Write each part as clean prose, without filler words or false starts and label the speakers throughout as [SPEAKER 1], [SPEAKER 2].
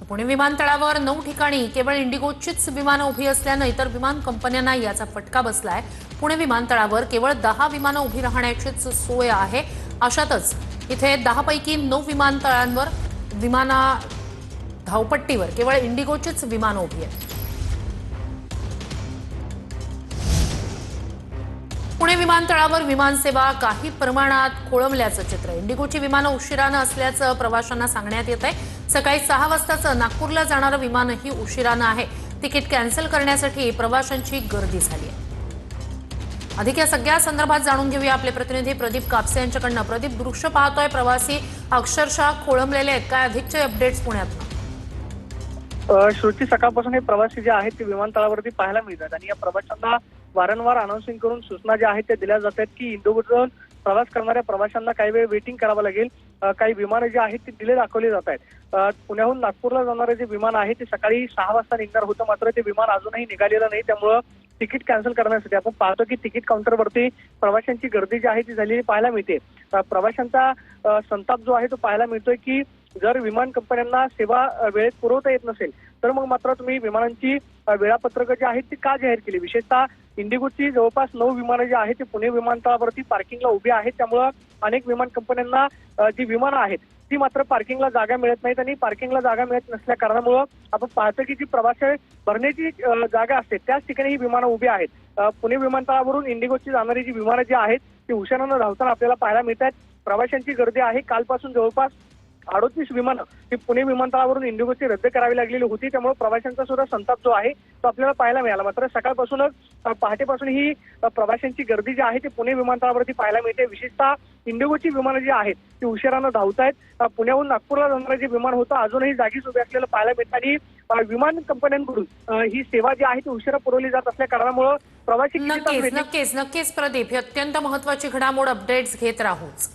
[SPEAKER 1] पुणे विमानतळावर 9 ठिकाणी केवळ इंडिगोचीच विमानं उभी असल्यानं इतर विमान कंपन्यांना याचा फटका बसलाय। पुणे विमानतळावर केवळ 10 विमानं उभी राहण्याचीच सोय आहे। अशातच इथे 10 पैकी 9 विमानतळांवर धावपट्टीवर केवळ इंडिगोचीच विमानं उभी आहेत। पुणे विमानतळावर विमानसेवा काही प्रमाणात खोळंबल्याचं चित्र। इंडिगोची विमानं उशिरानं असल्याचं प्रवाशांना सांगण्यात येत आहे। सकाळी 6 वाजताचं नागपूरला जाणारं विमानही उशिरानं आहे। तिकीट कॅन्सल करण्यासाठी प्रवाशांची गर्दी झाली आहे। अधिक या सगळ्या संदर्भात जाणून घेऊया आपले प्रतिनिधी प्रदीप कापसे यांच्याकडनं। प्रदीप, दृश्य पाहतोय, प्रवासी अक्षरशः खोळंबलेले आहेत, काय अधिकचे अपडेट्स पुण्यात?
[SPEAKER 2] श्रुती, सकाळपासून हे प्रवासी जे आहेत ते विमानतळावरती पाहायला मिळतात आणि या प्रवाशांना वारंवार अनाउन्सिंग करून सूचना ज्या आहेत त्या दिल्या जातात की इंडिगोतून प्रवास करणाऱ्या प्रवाशांना काही वेळ वेटिंग करावं लागेल। काही विमानं जे आहेत ते डिले दाखवले जात आहेत। पुण्याहून नागपूरला जाणारे जे विमान आहे ते सकाळी 6 वाजता निघणार होतं, मात्र ते विमान अजूनही निघालेलं नाही। त्यामुळं तिकीट कॅन्सल करण्यासाठी आपण पाहतो की तिकीट काउंटरवरती प्रवाशांची गर्दी जी आहे ती झालेली पाहायला मिळते। प्रवाशांचा संताप जो आहे तो पाहायला मिळतोय की जर विमान कंपन्यांना सेवा वेळेत पुरवता येत नसेल तर मग मात्र तुम्ही विमानांची वेळापत्रक जी आहेत ती का जाहीर केली। विशेषतः इंडिगोची जवळपास 9 विमानं जी आहेत ती पुणे विमानतळावरती पार्किंगला उभी आहेत। त्यामुळं अनेक विमान कंपन्यांना जी विमानं आहेत ती मात्र पार्किंगला जागा मिळत नाहीत आणि पार्किंगला जागा मिळत नसल्या कारणामुळं आपण पाहतो की जी प्रवासी भरण्याची जागा असते त्याच ठिकाणी ही विमानं उभी आहेत। पुणे विमानतळावरून इंडिगोची जाणारी जी विमानं जी आहेत ती उशिरानं धावताना आपल्याला पाहायला मिळतात। प्रवाशांची गर्दी आहे। कालपासून जवळपास 38 विमानं ही पुणे विमानतळावरून इंडिगोची रद्द करावी लागलेली होती। त्यामुळे प्रवाशांचा सुद्धा संताप जो आहे तो आपल्याला पाहायला मिळाला। मात्र सकाळपासूनच पहाटेपासून ही प्रवाशांची गर्दी जी आहे ती पुणे विमानतळावरती पाहायला मिळते। विशेषतः इंडिगोची विमानं जी आहेत ती उशिरानं धावत आहेत। पुण्याहून नागपूरला जाणारं जे विमान होतं अजूनही जागीच उभे असलेलं पाहायला मिळतं आणि विमान कंपन्यांकडून ही सेवा जी आहे ती उशिरा पुरवली जात असल्या कारणामुळे प्रवासी
[SPEAKER 1] नक्कीच प्रदीप, ही अत्यंत महत्त्वाची घडामोड अपडेट्स घेत राहूच।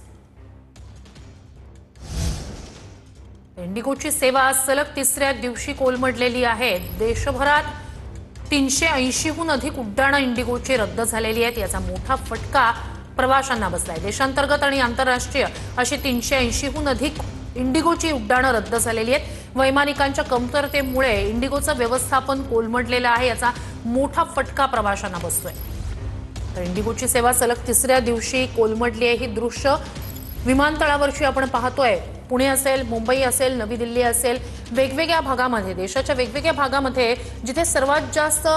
[SPEAKER 1] इंडिगोची सेवा सलग 3ऱ्या दिवशी कोलमडलेली आहे। देशभरात 380हून अधिक उड्डाणं इंडिगोची रद्द झालेली आहेत। याचा मोठा फटका प्रवाशांना बसलाय। देशांतर्गत आणि आंतरराष्ट्रीय अशी 380हून अधिक इंडिगोची उड्डाणं रद्द झालेली आहेत। वैमानिकांच्या कमतरतेमुळे इंडिगोचं व्यवस्थापन कोलमडलेलं आहे। याचा मोठा फटका प्रवाशांना बसतोय। तर इंडिगोची सेवा सलग 3ऱ्या दिवशी कोलमडली आहे। ही दृश्य विमानतळावरची आपण पाहतोय। पुणे असेल, मुंबई असेल, नवी दिल्ली असेल, वेगवेगळ्या भागामध्ये, देशाच्या वेगवेगळ्या भागामध्ये जिथे सर्वात जास्त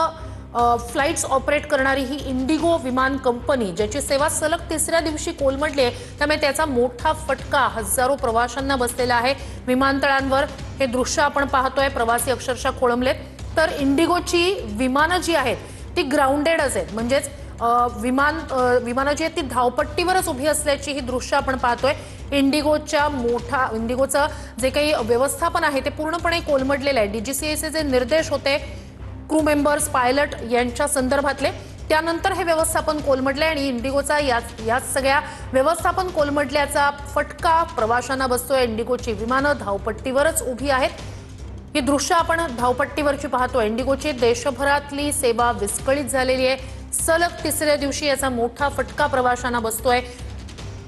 [SPEAKER 1] फ्लाइट्स ऑपरेट करणारी ही इंडिगो विमान कंपनी, ज्याची सेवा सलग 3ऱ्या दिवशी कोलमडली आहे, त्यामुळे त्याचा मोठा फटका हजारो प्रवाशांना बसलेला आहे। विमानतळांवर हे दृश्य आपण पाहतोय, प्रवासी अक्षरशः खोळंबलेत। तर इंडिगोची विमानं जी आहेत ती ग्राउंडेडच आहेत, म्हणजेच विमानं जी आहेत ती धावपट्टीवरच उभी असल्याची ही दृश्य आपण पाहतोय। इंडिगोचं जे काही व्यवस्थापन आहे ते पूर्णपणे कोलमडलेलं आहे। डीजीसीएचे जे निर्देश होते क्रू मेंबर्स, पायलट यांच्या संदर्भातले, त्यानंतर हे व्यवस्थापन कोलमडले आणि इंडिगोचा या सगळ्या व्यवस्थापन कोलमडल्याचा फटका प्रवाशांना बसतोय। इंडिगोची विमानं धावपट्टीवरच उभी आहेत। ही दृश्य आपण धावपट्टीवरची पाहतोय। इंडिगोची देशभरातली सेवा विस्कळीत झालेली आहे। सलग 3ऱ्या दिवशी याचा मोठा फटका प्रवाशांना बसतोय।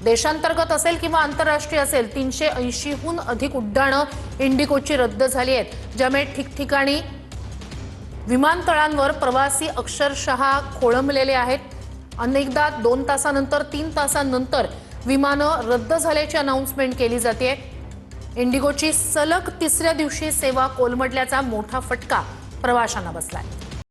[SPEAKER 1] देशांतर्गत असेल किंवा आंतरराष्ट्रीय असेल, 380हून अधिक उड्डाणं इंडिगोची रद्द झाली आहेत, ज्यामुळे ठिकठिकाणी विमानतळांवर प्रवासी अक्षरशः खोळंबलेले आहेत। अनेकदा 2 तासानंतर, 3 तासांनंतर विमानं रद्द झाल्याची अनाउन्समेंट केली जाते। इंडिगोची सलग 3ऱ्या दिवशी सेवा कोलमडल्याचा मोठा फटका प्रवाशांना बसलाय।